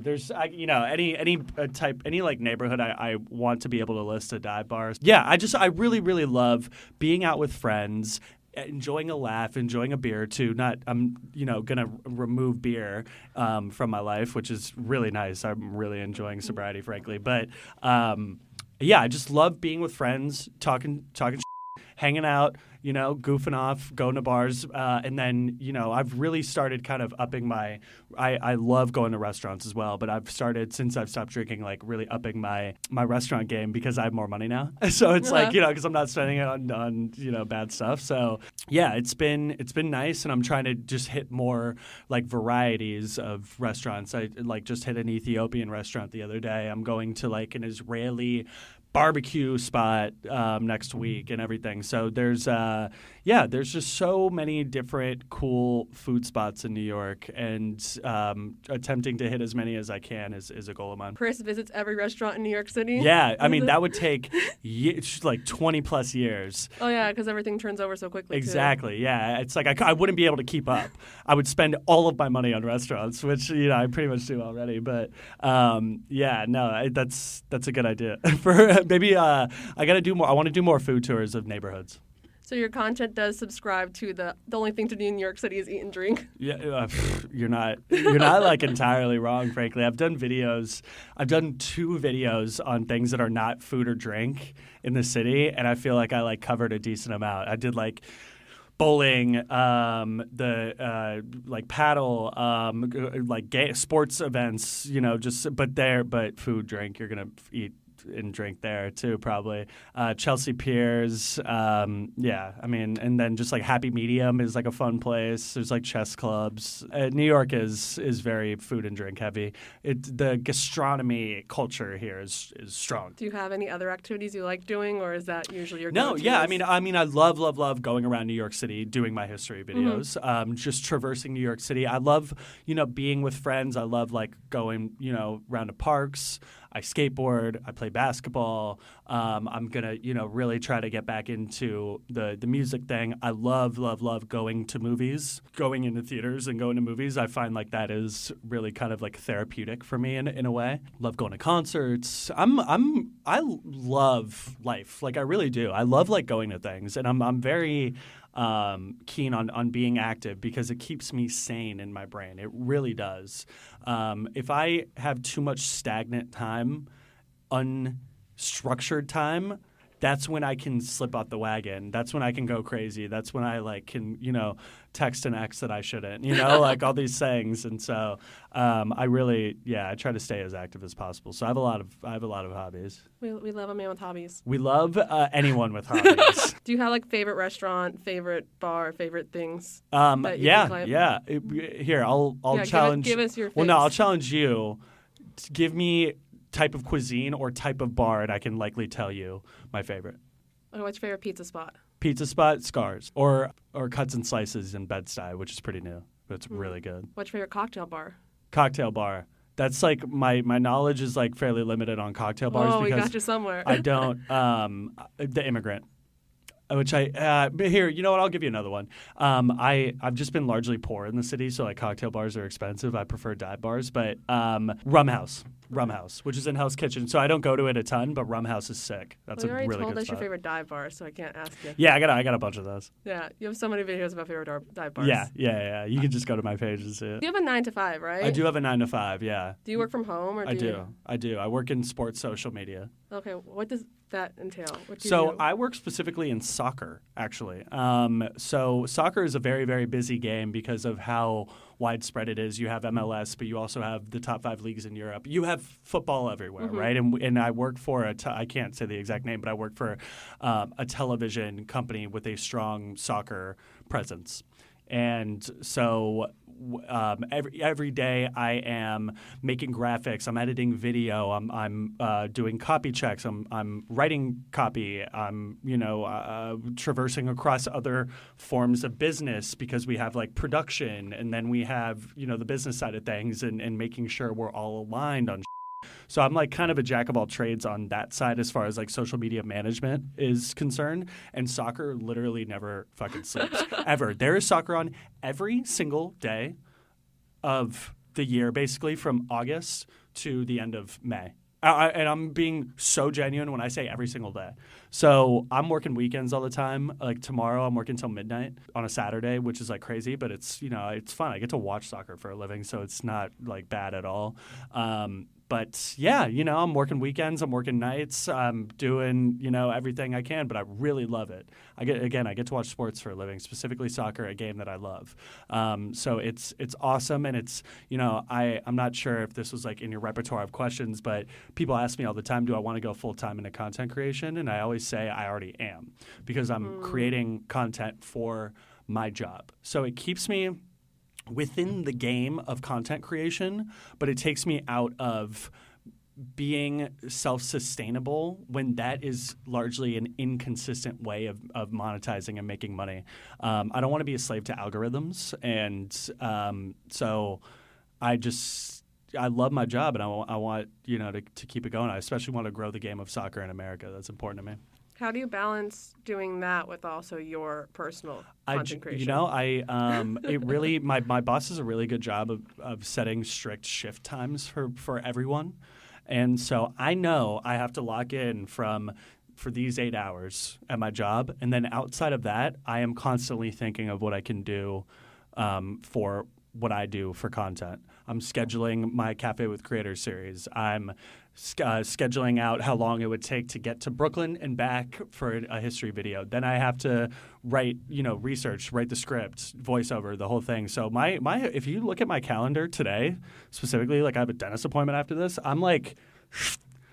Speaker 3: There's any like neighborhood I want to be able to list a dive bars. Yeah, I really really love being out with friends, enjoying a laugh, enjoying a beer too. I'm gonna remove beer from my life, which is really nice. I'm really enjoying sobriety, frankly. But yeah, I just love being with friends, talking hanging out, goofing off, going to bars. And then, I've really started kind of upping I love going to restaurants as well, but I've started, since I've stopped drinking, like really upping my restaurant game because I have more money now. So it's like, because I'm not spending it on bad stuff. So yeah, it's been nice. And I'm trying to just hit more like varieties of restaurants. I like just hit an Ethiopian restaurant the other day. I'm going to like an Israeli barbecue spot next week and everything. So there's just so many different cool food spots in New York, and attempting to hit as many as I can is a goal of mine.
Speaker 2: Chris visits every restaurant in New York City.
Speaker 3: Yeah, I mean that would take like 20 plus years.
Speaker 2: Oh yeah, because everything turns over so quickly.
Speaker 3: Exactly.
Speaker 2: Too.
Speaker 3: Yeah, it's like I wouldn't be able to keep up. I would spend all of my money on restaurants, which I pretty much do already. But that's a good idea for. Maybe I got to do more. I want to do more food tours of neighborhoods.
Speaker 2: So your content does subscribe to the only thing to do in New York City is eat and drink.
Speaker 3: Yeah, you're not like entirely wrong. Frankly, I've done 2 videos on things that are not food or drink in the city, and I feel like I like covered a decent amount. I did like bowling, like paddle, like sports events. But food, drink. You're gonna eat and drink there too, probably. Chelsea Piers, and then just like Happy Medium is like a fun place. There's like chess clubs. New York is very food and drink heavy. The gastronomy culture here is strong.
Speaker 2: Do you have any other activities you like doing, or is that usually your
Speaker 3: No,
Speaker 2: go-tos?
Speaker 3: yeah, I mean, I love going around New York City doing my history videos, just traversing New York City. I love, being with friends. I love like going, around to parks. I skateboard. I play basketball. I'm gonna, really try to get back into the music thing. I love going to movies, going into theaters and going to movies. I find like that is really kind of like therapeutic for me in a way. Love going to concerts. I love life. Like I really do. I love like going to things, and I'm very keen on being active because it keeps me sane in my brain. It really does. If I have too much stagnant time, unstructured time, that's when I can slip off the wagon. That's when I can go crazy. That's when I can text an ex that I shouldn't, like all these things. And so I try to stay as active as possible. So I have a lot of hobbies.
Speaker 2: We love a man with hobbies.
Speaker 3: We love anyone with hobbies.
Speaker 2: Do you have like favorite restaurant, favorite bar, favorite things?
Speaker 3: Yeah. Here, I'll challenge.
Speaker 2: Give us your fix.
Speaker 3: Well, no, I'll challenge you. Give me type of cuisine or type of bar, and I can likely tell you my favorite.
Speaker 2: Oh, what's your favorite pizza spot?
Speaker 3: Pizza spot, Scars, or Cuts and Slices in Bed-Stuy, which is pretty new, but it's really good.
Speaker 2: What's your favorite cocktail bar?
Speaker 3: Cocktail bar. That's like my knowledge is like fairly limited on cocktail bars because
Speaker 2: we got you somewhere.
Speaker 3: I don't. The Immigrant. Which here, you know what? I'll give you another one. I've just been largely poor in the city, so like cocktail bars are expensive. I prefer dive bars, but Rum House, which is in Hell's Kitchen. So I don't go to it a ton, but Rum House is sick. That's a really good spot. You already told us
Speaker 2: your favorite dive bar, so I can't ask you.
Speaker 3: Yeah, I got a bunch of those.
Speaker 2: Yeah, you have so many videos about favorite dive bars.
Speaker 3: Yeah. You can just go to my page and see it.
Speaker 2: You have a 9 to 5, right?
Speaker 3: I do have a 9 to 5. Yeah.
Speaker 2: Do you work from home or?
Speaker 3: I do. I work in sports social media.
Speaker 2: Okay, what does that entail? What do you do?
Speaker 3: I work specifically in soccer, actually. So soccer is a very, very busy game because of how widespread it is. You have MLS, but you also have the top 5 leagues in Europe. You have football everywhere, right? And I work for I can't say the exact name, but I work for a television company with a strong soccer presence. And so every day I am making graphics, I'm editing video, I'm doing copy checks, I'm writing copy, I'm traversing across other forms of business because we have like production, and then we have the business side of things and making sure we're all aligned on. So I'm like kind of a jack of all trades on that side as far as like social media management is concerned. And soccer literally never fucking sleeps ever. There is soccer on every single day of the year, basically from August to the end of May. And I'm being so genuine when I say every single day. So I'm working weekends all the time. Like tomorrow, I'm working till midnight on a Saturday, which is like crazy, but it's, you know, it's fun. I get to watch soccer for a living, so it's not like bad at all. But yeah, you know, I'm working weekends, I'm working nights, I'm doing, you know, everything I can, but I really love it. I get to watch sports for a living, specifically soccer, a game that I love. So it's awesome, and it's, you know, I'm not sure if this was like in your repertoire of questions, but people ask me all the time, do I want to go full time into content creation? And I always say I already am, because I'm creating content for my job. So it keeps me within the game of content creation, but it takes me out of being self-sustainable when that is largely an inconsistent way of monetizing and making money. I don't want to be a slave to algorithms, and so I love my job, and I want you know to keep it going. I especially want to grow the game of soccer in America. That's important to me.
Speaker 2: How do you balance doing that with also your personal content creation?
Speaker 3: You know, it really my boss does a really good job of setting strict shift times for everyone, and so I know I have to lock in for these 8 hours at my job, and then outside of that, I am constantly thinking of what I can do for what I do for content. I'm scheduling my Cafe with Creators series. I'm scheduling out how long it would take to get to Brooklyn and back for a history video. Then I have to write, you know, research, write the script, voiceover, the whole thing. So my if you look at my calendar today, specifically, like I have a dentist appointment after this, I'm like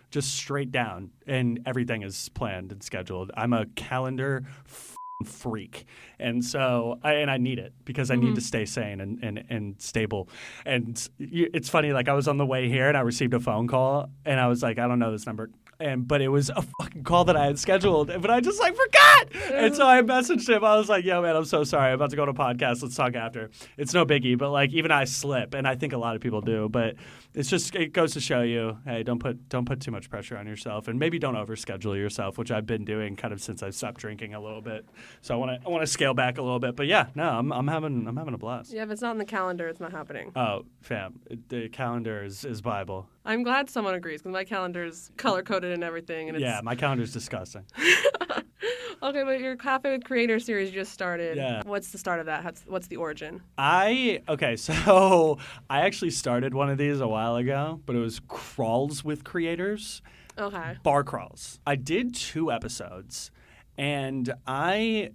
Speaker 3: just straight down, and everything is planned and scheduled. I'm a calendar freak, and so I need it because I need to stay sane and stable. And it's funny, like I was on the way here and I received a phone call, and I was like, I don't know this number, but it was a fucking call that I had scheduled, but I just like forgot. And so I messaged him. I was like, yo man, I'm so sorry, I'm about to go to a podcast, let's talk after. It's no biggie, but like even I slip, and I think a lot of people do, but it goes to show you, hey, don't put too much pressure on yourself, and maybe don't overschedule yourself, which I've been doing kind of since I stopped drinking a little bit. So I want to scale back a little bit, but yeah, no, I'm having a blast.
Speaker 2: Yeah, if it's not in the calendar, it's not happening.
Speaker 3: Oh, fam, the calendar is Bible.
Speaker 2: I'm glad someone agrees, because my calendar's color coded and everything, and
Speaker 3: yeah, my calendar's disgusting.
Speaker 2: Okay, but your Cafe with Creators series just started.
Speaker 3: Yeah.
Speaker 2: What's the start of that? What's the origin?
Speaker 3: So I actually started one of these a while ago, but it was Crawls with Creators.
Speaker 2: Okay.
Speaker 3: Bar crawls. I did 2 episodes, and I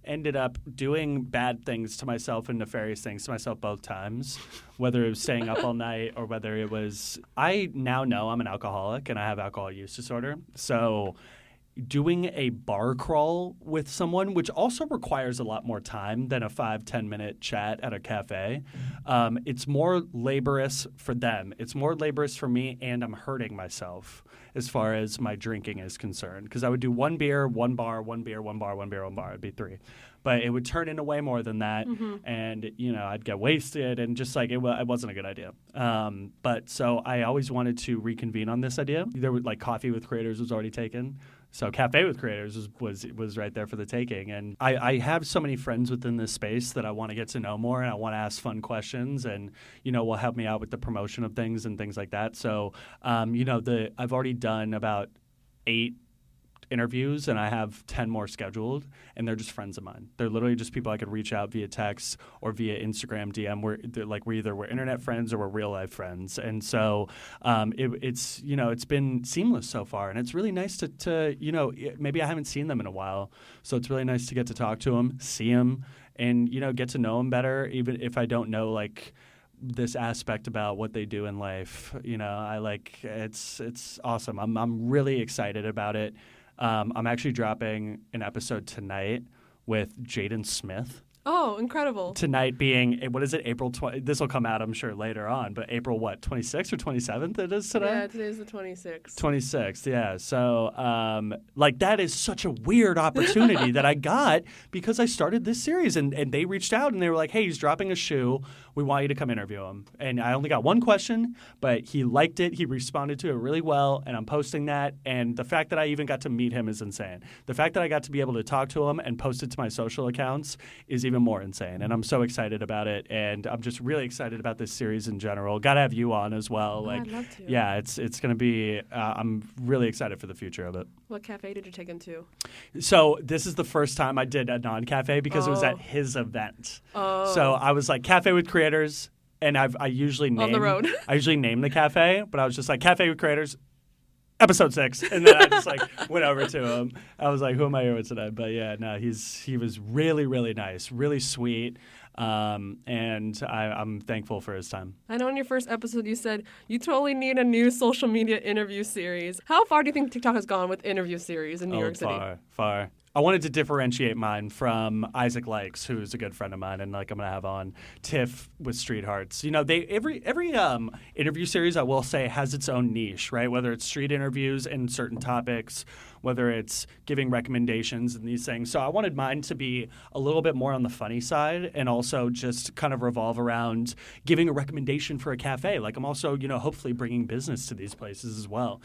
Speaker 3: ended up doing bad things to myself and nefarious things to myself both times, whether it was staying up all night or whether it was – I now know I'm an alcoholic and I have alcohol use disorder. So – doing a bar crawl with someone, which also requires a lot more time than a 5-10 minute chat at a cafe, it's more laborious for them. It's more laborious for me, and I'm hurting myself as far as my drinking is concerned, because I would do 1 beer, 1 bar, 1 beer, 1 bar, 1 beer, 1 bar. It'd be 3. But it would turn into way more than that, and, you know, I'd get wasted, and just like it wasn't a good idea. But so I always wanted to reconvene on this idea. There was like Coffee with Creators was already taken. So Cafe with Creators was right there for the taking. And I have so many friends within this space that I want to get to know more, and I want to ask fun questions, and, you know, will help me out with the promotion of things and things like that. So, you know, I've already done about 8 interviews, and I have 10 more scheduled, and they're just friends of mine. They're literally just people I could reach out via text or via Instagram DM. We're internet friends or we're real life friends, and so it's you know, it's been seamless so far, and it's really nice to you know, maybe I haven't seen them in a while, so it's really nice to get to talk to them, see them, and, you know, get to know them better, even if I don't know like this aspect about what they do in life. You know, I like it's awesome. I'm really excited about it. I'm actually dropping an episode tonight with Jaden Smith.
Speaker 2: Oh, incredible.
Speaker 3: Tonight being, what is it, April 20? This will come out, I'm sure, later on, but April, 26th or 27th it is today?
Speaker 2: Yeah, today's the 26th.
Speaker 3: 26th, yeah. So, that is such a weird opportunity that I got because I started this series, and they reached out and they were like, hey, he's dropping a shoe. We want you to come interview him. And I only got one question, but he liked it. He responded to it really well, and I'm posting that. And the fact that I even got to meet him is insane. The fact that I got to be able to talk to him and post it to my social accounts is even more insane. And I'm so excited about it. And I'm just really excited about this series in general. Got to have you on as well.
Speaker 2: I'd love to.
Speaker 3: Yeah, it's going to be, I'm really excited for the future of it.
Speaker 2: What cafe did you take him to?
Speaker 3: So this is the first time I did a non-cafe because it was at his event.
Speaker 2: Oh.
Speaker 3: So I was like, cafe with creators. And I usually name
Speaker 2: On the road.
Speaker 3: I usually name the cafe, but I was just like, cafe with creators, episode 6, and then I just went over to him. I was like, who am I here with today? But yeah, no, he was really, really nice, really sweet, and I'm thankful for his time.
Speaker 2: I know in your first episode you said you totally need a new social media interview series. How far do you think TikTok has gone with interview series in New York City?
Speaker 3: Far. I wanted to differentiate mine from Isaac Likes, who's a good friend of mine, and I'm gonna have on Tiff with Street Hearts. You know, every interview series, I will say, has its own niche, right? Whether it's street interviews and certain topics, whether it's giving recommendations and these things. So I wanted mine to be a little bit more on the funny side, and also just kind of revolve around giving a recommendation for a cafe. Like I'm also, hopefully bringing business to these places as well.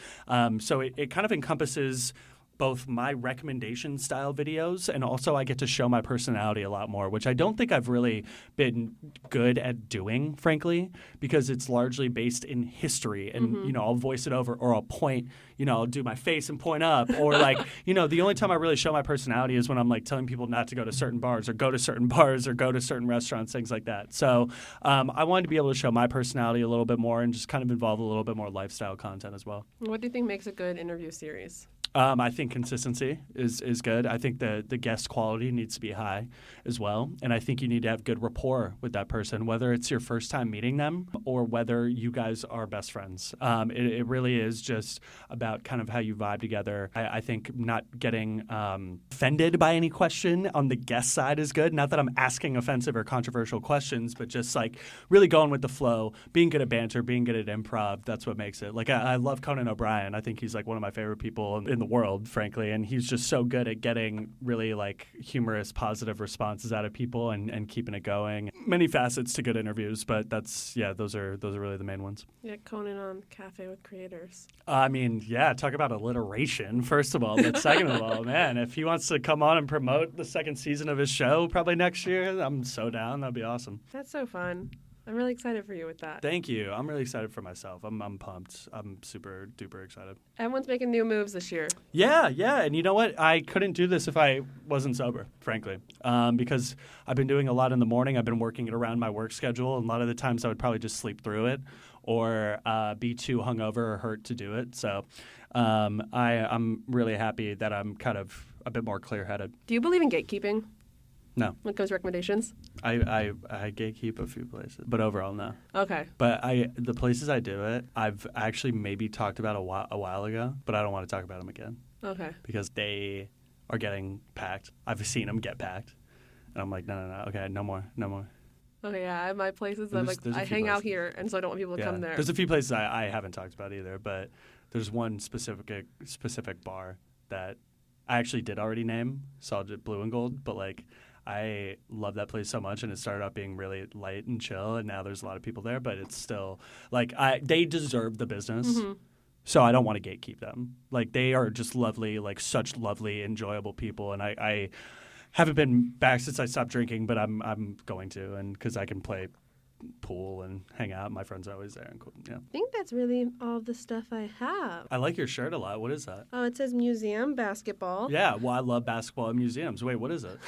Speaker 3: So it kind of encompasses both my recommendation style videos, and also I get to show my personality a lot more, which I don't think I've really been good at doing, frankly, because it's largely based in history. And, I'll voice it over, or I'll point, I'll do my face and point up, or the only time I really show my personality is when I'm telling people not to go to certain bars, or go to certain bars, or go to certain restaurants, things like that. So I wanted to be able to show my personality a little bit more and just kind of involve a little bit more lifestyle content as well.
Speaker 2: What do you think makes a good interview series?
Speaker 3: I think consistency is good. I think the guest quality needs to be high as well. And I think you need to have good rapport with that person, whether it's your first time meeting them or whether you guys are best friends. It really is just about kind of how you vibe together. I think not getting offended by any question on the guest side is good. Not that I'm asking offensive or controversial questions, but just really going with the flow, being good at banter, being good at improv. That's what makes it. I love Conan O'Brien. I think he's one of my favorite people in the world, frankly, and he's just so good at getting really humorous, positive responses out of people and keeping it going. Many facets to good interviews, but those are really the main ones.
Speaker 2: Yeah, Conan on Cafe with Creators.
Speaker 3: Talk about alliteration, first of all, but second of all, man, if he wants to come on and promote the second season of his show probably next year, I'm so down. That'd be awesome.
Speaker 2: That's so fun. I'm really excited for you with that.
Speaker 3: Thank you. I'm really excited for myself. I'm pumped. I'm super duper excited.
Speaker 2: Everyone's making new moves this year.
Speaker 3: Yeah. And you know what? I couldn't do this if I wasn't sober, frankly, because I've been doing a lot in the morning. I've been working it around my work schedule, and a lot of the times I would probably just sleep through it or be too hungover or hurt to do it. So I'm really happy that I'm kind of a bit more clear-headed.
Speaker 2: Do you believe in gatekeeping?
Speaker 3: No.
Speaker 2: When it comes to recommendations?
Speaker 3: I gatekeep a few places, but overall, no.
Speaker 2: Okay.
Speaker 3: But the places I do it, I've actually maybe talked about a while ago, but I don't want to talk about them again.
Speaker 2: Okay.
Speaker 3: Because they are getting packed. I've seen them get packed. And I'm like, no. Okay, no more.
Speaker 2: Okay, yeah. I have my places that I hang out here, and so I don't want people to come there.
Speaker 3: There's a few places I haven't talked about either, but there's one specific bar that I actually did already name, Solid Blue and Gold, but I love that place so much, and it started out being really light and chill, and now there's a lot of people there, but it's still they deserve the business, so I don't want to gatekeep them. They are just lovely, such lovely, enjoyable people, and I haven't been back since I stopped drinking, but I'm going to, and because I can play pool and hang out. My friends are always there. And cool. Yeah.
Speaker 2: I think that's really all the stuff I have.
Speaker 3: I like your shirt a lot. What is that?
Speaker 2: Oh, it says museum basketball.
Speaker 3: Yeah, well, I love basketball and museums. Wait, what is it?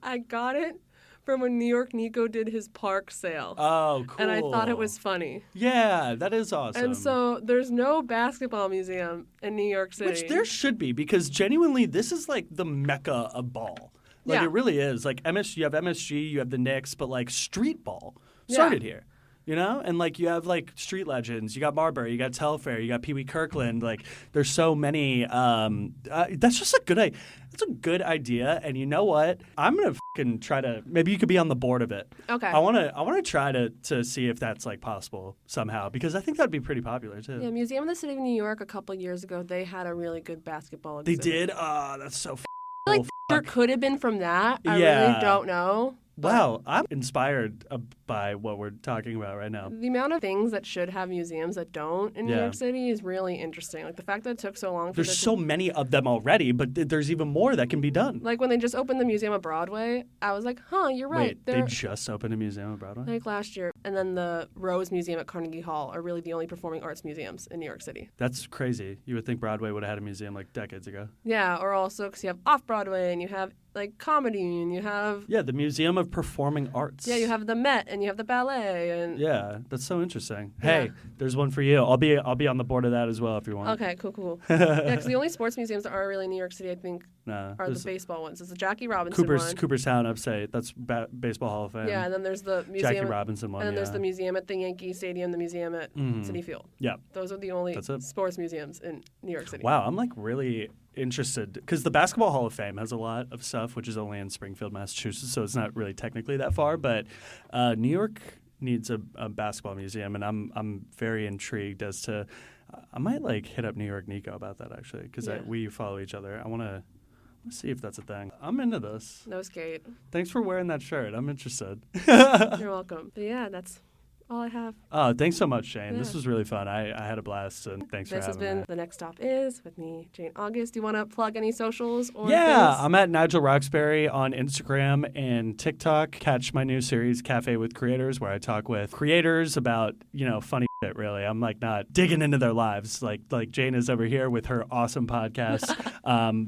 Speaker 2: I got it from when New York Nico did his park sale.
Speaker 3: Oh, cool.
Speaker 2: And I thought it was funny.
Speaker 3: Yeah, that is awesome.
Speaker 2: And so there's no basketball museum in New York City.
Speaker 3: Which there should be, because genuinely this is the mecca of ball. It really is. You have MSG, you have the Knicks, but street ball started here. You know, and like you have like street legends, you got Marbury, you got Telfair, you got Pee Wee Kirkland. Like there's so many. That's just a good idea. That's a good idea. And you know what? I'm gonna fucking try to. Maybe you could be on the board of it.
Speaker 2: Okay.
Speaker 3: I wanna try to see if that's like possible somehow because I think that'd be pretty popular too.
Speaker 2: Yeah, Museum of the City of New York a couple of years ago, they had a really good basketball
Speaker 3: They
Speaker 2: exhibit.
Speaker 3: did. Oh, that's so.
Speaker 2: I feel like there could have been from that. I
Speaker 3: Yeah.
Speaker 2: really don't know.
Speaker 3: Wow, I'm inspired by what we're talking about right now.
Speaker 2: The amount of things that should have museums that don't in New
Speaker 3: Yeah.
Speaker 2: York City is really interesting. Like the fact that it took so long for
Speaker 3: There's so many of them already, but there's even more that can be done.
Speaker 2: like when they just opened the Museum of Broadway, I was like, huh, you're right.
Speaker 3: Wait, they just opened a museum of Broadway?
Speaker 2: like last year. And then the Rose Museum at Carnegie Hall are really the only performing arts museums in New York City.
Speaker 3: That's crazy. You would think Broadway would have had a museum like decades ago.
Speaker 2: Yeah, or also because you have Off-Broadway and you have like comedy and you have...
Speaker 3: Yeah, the Museum of Performing Arts.
Speaker 2: Yeah, you have the Met and you have the ballet and...
Speaker 3: Yeah, that's so interesting.
Speaker 2: Yeah.
Speaker 3: Hey, there's one for you. I'll be on the board of that as well if you want.
Speaker 2: Okay, cool. Yeah, because the only sports museums that are really in New York City, I think,
Speaker 3: Nah,
Speaker 2: are the
Speaker 3: there's
Speaker 2: baseball ones. It's the Jackie Robinson one.
Speaker 3: Cooperstown upstate. That's Baseball Hall of Fame.
Speaker 2: Yeah, and then there's the museum...
Speaker 3: Jackie Robinson one,
Speaker 2: And then there's
Speaker 3: yeah.
Speaker 2: the museum at the Yankee Stadium, the museum at Citi Field.
Speaker 3: Yeah.
Speaker 2: Those are the only
Speaker 3: That's it.
Speaker 2: sports museums in New York City.
Speaker 3: Wow, I'm like really interested because the Basketball Hall of Fame has a lot of stuff, which is only in Springfield, Massachusetts, so it's not really technically that far. But New York needs a basketball museum, and I'm very intrigued as to. I might like hit up New York Nico about that actually because
Speaker 2: Yeah.
Speaker 3: we follow each other. I want to see if that's a thing. I'm into this.
Speaker 2: No skate.
Speaker 3: Thanks for wearing that shirt. I'm interested.
Speaker 2: You're welcome. But yeah, that's all I have.
Speaker 3: Oh, thanks so much, Jane.
Speaker 2: Yeah.
Speaker 3: This was really fun. I had a blast, and thanks
Speaker 2: This
Speaker 3: for
Speaker 2: has
Speaker 3: having
Speaker 2: been
Speaker 3: me.
Speaker 2: The Next Stop Is with me, Jane August. Do you want to plug any socials or
Speaker 3: Yeah,
Speaker 2: things?
Speaker 3: I'm at Nigel Roxbury on Instagram and TikTok. Catch my new series, Cafe with Creators, where I talk with creators about, funny shit, really. I'm like not digging into their lives like Jane is over here with her awesome podcast.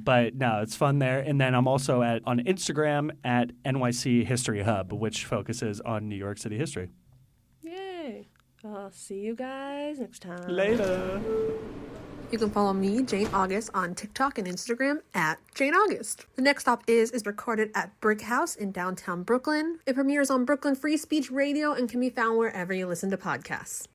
Speaker 3: But no, it's fun there. And then I'm also on Instagram at NYC History Hub, which focuses on New York City history.
Speaker 2: Yay. I'll see you guys next time.
Speaker 3: Later.
Speaker 2: You can follow me, Jane August, on TikTok and Instagram at Jane August. The Next Stop Is recorded at Brick House in downtown Brooklyn. It premieres on Brooklyn Free Speech Radio and can be found wherever you listen to podcasts.